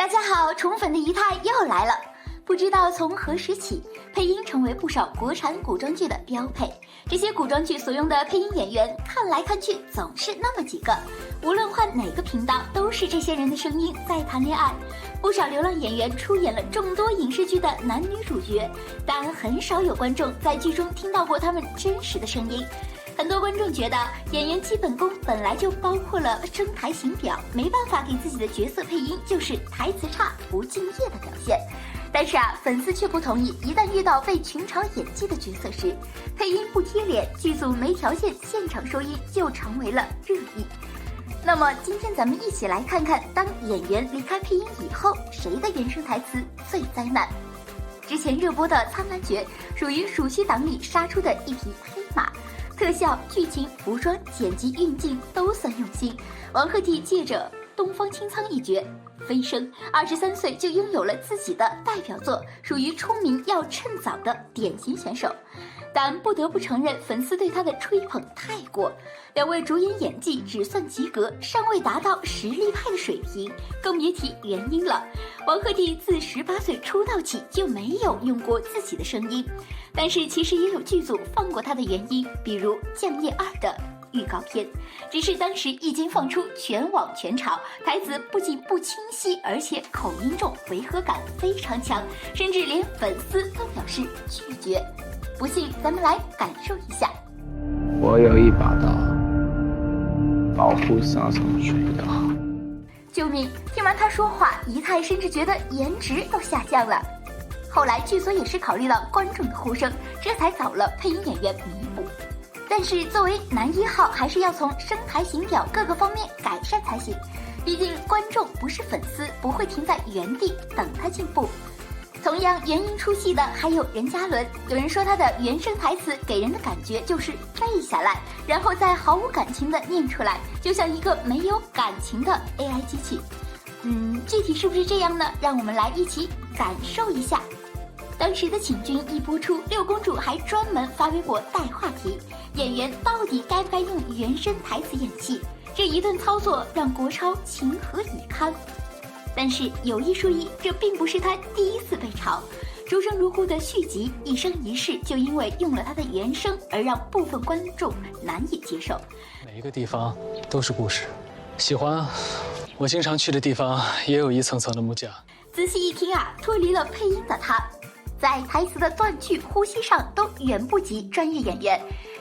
大家好，宠粉的仪态又来了。不知道从何时起，配音成为不少国产古装剧的标配。这些古装剧所用的配音演员，看来看去总是那么几个，无论换哪个频道，都是这些人的声音在谈恋爱。不少流浪演员出演了众多影视剧的男女主角，但很少有观众在剧中听到过他们真实的声音。很多观众觉得演员基本功本来就包括了声台形表，没办法给自己的角色配音，就是台词差、不敬业的表现。但是粉丝却不同意，一旦遇到被群嘲演技的角色时，配音不贴脸，剧组没条件现场收音，就成为了热议。那么今天咱们一起来看看，当演员离开配音以后，谁的原声台词最灾难？之前热播的《苍兰诀》属于暑期档里杀出的一匹黑马。特效、剧情、服装、剪辑、运镜都算用心。王鹤棣借着东方青苍一角飞升，23岁就拥有了自己的代表作，属于出名要趁早的典型选手。但不得不承认，粉丝对他的吹捧太过。两位主演演技只算及格，尚未达到实力派的水平，更别提原音了。王鹤棣自18岁出道起就没有用过自己的声音，但是其实也有剧组放过他的原音，比如《降业2》的预告片，只是当时一经放出，全网全嘲，台词不仅不清晰，而且口音重，违和感非常强，甚至连粉丝都表示拒绝。不信，咱们来感受一下。我有一把刀，保护上层水的好。救命！听完他说话，仪态甚至觉得颜值都下降了。后来剧组也是考虑到观众的呼声，这才找了配音演员弥补。但是作为男1号，还是要从声台形表各个方面改善才行。毕竟观众不是粉丝，不会停在原地等他进步。同样原音出戏的还有任嘉伦，有人说他的原声台词给人的感觉就是背下来，然后再毫无感情的念出来，就像一个没有感情的 AI 机器。具体是不是这样呢？让我们来一起感受一下。当时的请君一播出，六公主还专门发微博带话题，演员到底该不该用原声台词演戏？这一顿操作让国超情何以堪？但是有一说一，这并不是他第一次被嘲。出生如故的续集《一生一世》就因为用了他的原声而让部分观众难以接受。每一个地方都是故事，喜欢啊！我经常去的地方也有一层层的木架。仔细一听脱离了配音的他，在台词的断句、呼吸上都远不及专业演员，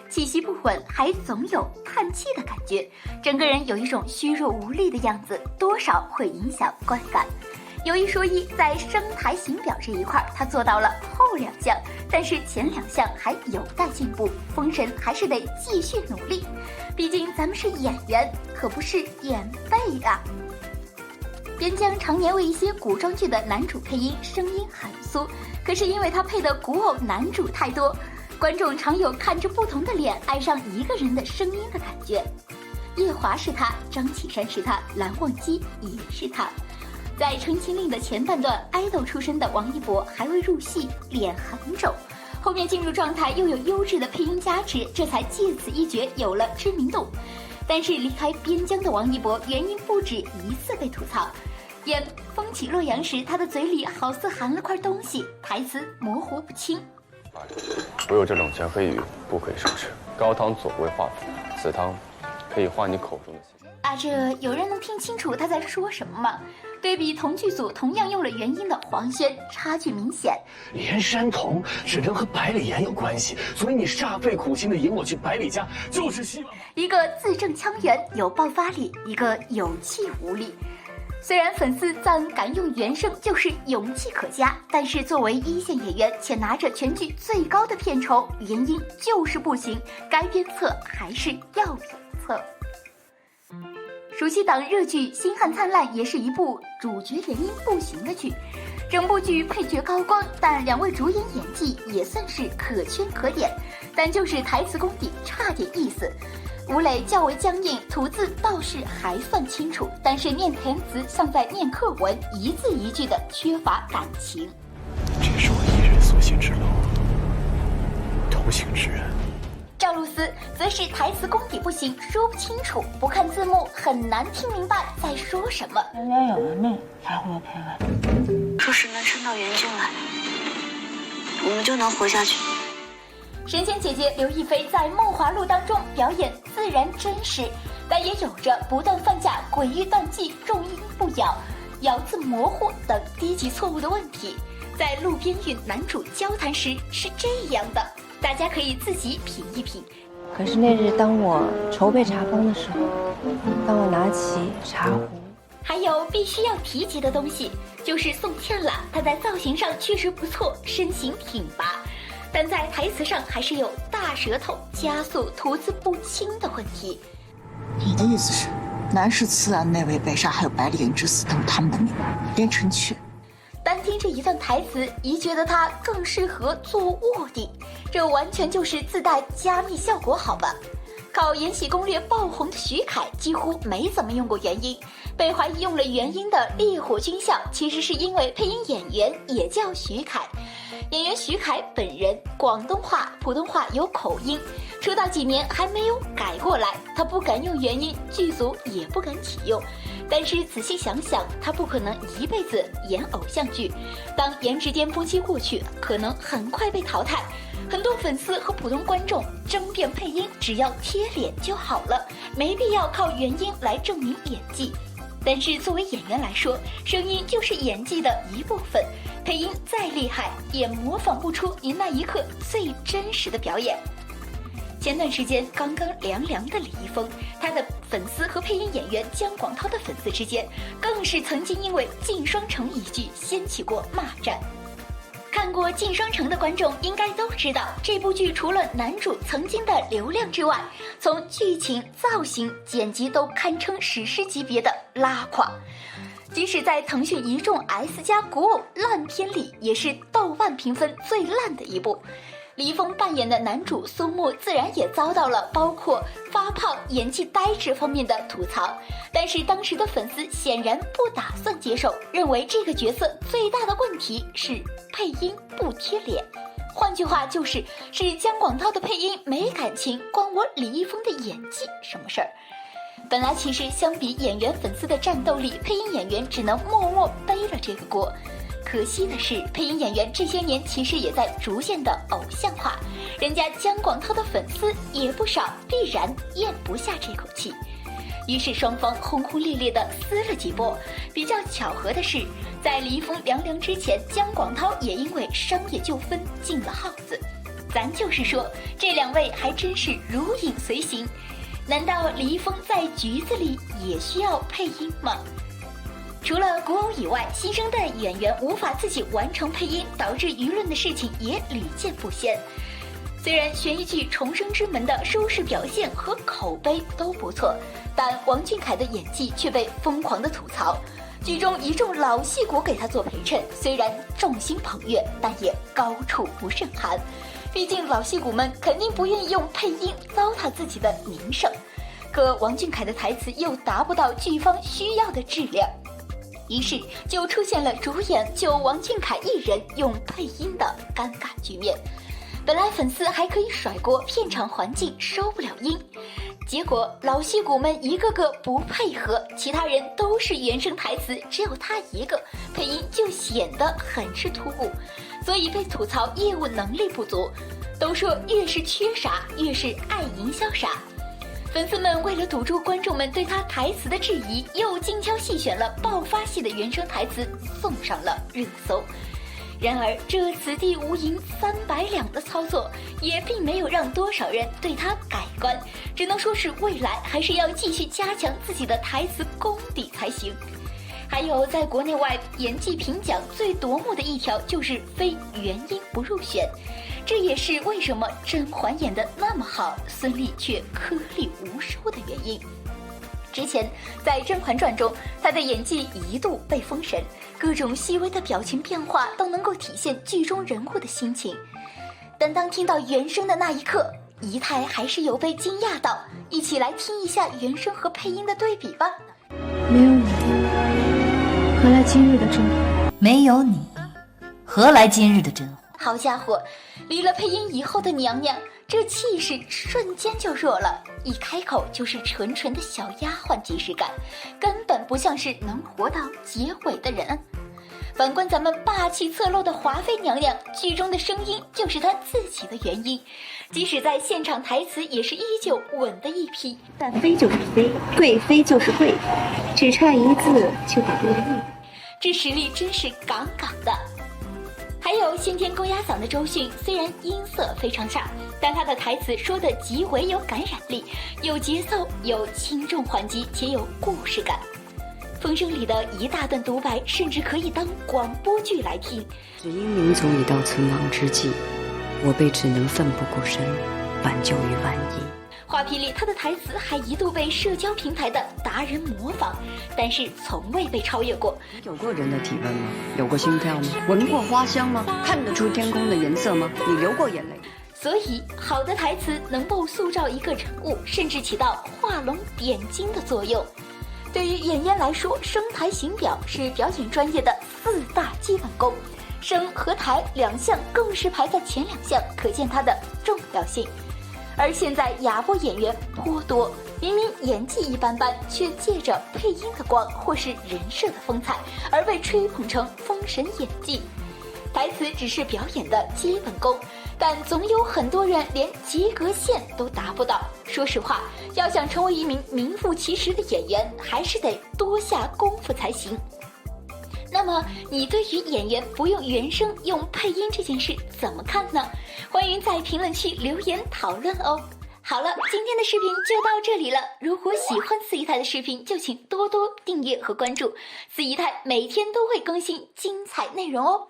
气息不稳，还总有叹气的感觉，整个人有一种虚弱无力的样子，多少会影响观感。有一说一，在声台形表这一块，他做到了后2项，但是前2项还有待进步，封神还是得继续努力。毕竟咱们是演员，可不是演辈啊。边疆常年为一些古装剧的男主配音，声音很酥，可是因为他配的古偶男主太多，观众常有看着不同的脸爱上一个人的声音的感觉。夜华是他，张启山是他，蓝忘机也是他。在《陈情令》的前半段，爱豆出身的王一博还未入戏，脸很肿，后面进入状态，又有优质的配音加持，这才借此一角有了知名度。但是离开边疆的王一博，原因不止一次被吐槽。演《风起洛阳》时，他的嘴里好似含了块东西，台词模糊不清。我有这种全黑鱼，不可以生吃。高汤佐为化腐，此汤可以化你口中的气。这有人能听清楚他在说什么吗？对比同剧组同样用了原音的黄轩，差距明显。连山童只能和百里岩有关系，所以你煞费苦心的引我去百里家，就是希望一个字正腔圆有爆发力，一个有气无力。虽然粉丝赞敢用原声就是勇气可嘉，但是作为1线演员且拿着全剧最高的片酬，原音就是不行，该鞭策还是要鞭策。暑期档热剧《星汉灿烂》也是一部主角原音不行的剧，整部剧配角高光，但2位主演演技也算是可圈可点，但就是台词功底差点意思。吴磊较为僵硬，吐字倒是还算清楚，但是念填词像在念课文，一字一句的缺乏感情。这是我一人所行之路，同行之人。赵露思则是台词功底不行，说不清楚，不看字幕很难听明白在说什么。人家有了妹才会有配位。说是能撑到援军来，我们就能活下去。神仙姐姐刘亦菲在《梦华录》当中表演自然真实，但也有着不断放假、诡异断句、重音不咬、咬字模糊等低级错误的问题。在路边与男主交谈时是这样的，大家可以自己品一品。可是那日当我筹备茶坊的时候，当我拿起茶壶，还有必须要提及的东西，就是宋茜啦，她在造型上确实不错，身形挺拔，但在台词上还是有大舌头、加速、吐字不清的问题。你的意思是，南市慈安那位被杀，还有百里营之死等他们的命，连陈确。单听这一段台词，姨觉得他更适合做卧底，这完全就是自带加密效果，好吧？靠《延禧攻略》爆红的徐凯几乎没怎么用过元音，被怀疑用了元音的《烈火军校》其实是因为配音演员也叫徐凯。演员徐凯本人广东话、普通话有口音，出道几年还没有改过来，他不敢用元音，剧组也不敢启用。但是仔细想想，他不可能一辈子演偶像剧，当颜值巅峰期过去，可能很快被淘汰。很多粉丝和普通观众争辩配音只要贴脸就好了，没必要靠元音来证明演技。但是作为演员来说，声音就是演技的一部分，配音再厉害也模仿不出您那一刻最真实的表演。前段时间刚刚凉凉的李易峰，他的粉丝和配音演员姜广涛的粉丝之间，更是曾经因为进双城一句掀起过骂战。看过《进双城》的观众应该都知道，这部剧除了男主曾经的流量之外，从剧情、造型、剪辑都堪称史诗级别的拉垮。即使在腾讯一众 S+ 古偶烂片里，也是豆瓣评分最烂的一部。李易峰扮演的男主苏木自然也遭到了包括发胖、演技呆滞方面的吐槽，但是当时的粉丝显然不打算接受，认为这个角色最大的问题是配音不贴脸。换句话就是姜广涛的配音没感情，关我李易峰的演技什么事儿？本来其实相比演员粉丝的战斗力，配音演员只能默默背了这个锅。可惜的是，配音演员这些年其实也在逐渐的偶像化，人家姜广涛的粉丝也不少，必然咽不下这口气。于是双方轰轰烈烈的撕了几波。比较巧合的是，在李易峰凉凉之前，姜广涛也因为商业纠纷进了耗子。咱就是说，这两位还真是如影随形。难道李易峰在局子里也需要配音吗？除了古偶以外，新生代演员无法自己完成配音，导致舆论的事情也屡见不鲜。虽然悬疑剧《重生之门》的收视表现和口碑都不错，但王俊凯的演技却被疯狂的吐槽。剧中一众老戏骨给他做陪衬，虽然众星捧月，但也高处不胜寒。毕竟老戏骨们肯定不愿意用配音糟蹋自己的名声，可王俊凯的台词又达不到剧方需要的质量。于是就出现了主演就王俊凯一人用配音的尴尬局面。本来粉丝还可以甩锅片场环境收不了音，结果老戏骨们一个个不配合，其他人都是原声台词，只有他一个配音，就显得很是突兀，所以被吐槽业务能力不足。都说越是缺啥，越是爱营销啥。粉丝们为了堵住观众们对他台词的质疑，又精挑细选了爆发系的原声台词，送上了热搜。然而这此地无银300两的操作，也并没有让多少人对他改观，只能说是未来还是要继续加强自己的台词功底才行。还有在国内外演技评奖最夺目的一条，就是非原音不入选。这也是为什么甄嬛演得那么好，孙俪却颗粒无收的原因。之前在《甄嬛传》中，她的演技一度被封神，各种细微的表情变化都能够体现剧中人物的心情。但当听到原声的那一刻，仪态还是有被惊讶到。一起来听一下原声和配音的对比吧。没有你，何来今日的甄嬛？没有你，何来今日的甄嬛？好家伙，离了配音以后的娘娘，这气势瞬间就弱了，一开口就是纯纯的小丫鬟即视感，根本不像是能活到结尾的人。反观咱们霸气侧漏的华妃娘娘，剧中的声音就是她自己的原因，即使在现场台词也是依旧稳的一批。但妃就是妃，贵妃就是贵妃，只差一字就得落地。这实力真是杠杠的。还有先天公鸭嗓的周迅，虽然音色非常差，但他的台词说的极为有感染力，有节奏，有轻重缓急，且有故事感。风声里的一大段独白，甚至可以当广播剧来听。只因民族已到存亡之际，我辈只能奋不顾身，挽救于万一。画皮里他的台词还一度被社交平台的达人模仿，但是从未被超越过。有过人的体温吗？有过心跳吗？闻过花香吗？看得出天空的颜色吗？你流过眼泪？所以，好的台词能够塑造一个人物，甚至起到画龙点睛的作用。对于演员来说，声台形表是表演专业的4大基本功，声和台两项更是排在前2项，可见它的重要性。而现在亚播演员颇多，明明演技一般般，却借着配音的光或是人设的风采，而被吹捧成封神演技。台词只是表演的基本功，但总有很多人连及格线都达不到。说实话，要想成为一名名副其实的演员，还是得多下功夫才行。那么你对于演员不用原声用配音这件事怎么看呢？欢迎在评论区留言讨论哦。好了，今天的视频就到这里了。如果喜欢四姨太的视频，就请多多订阅和关注。四姨太每天都会更新精彩内容哦。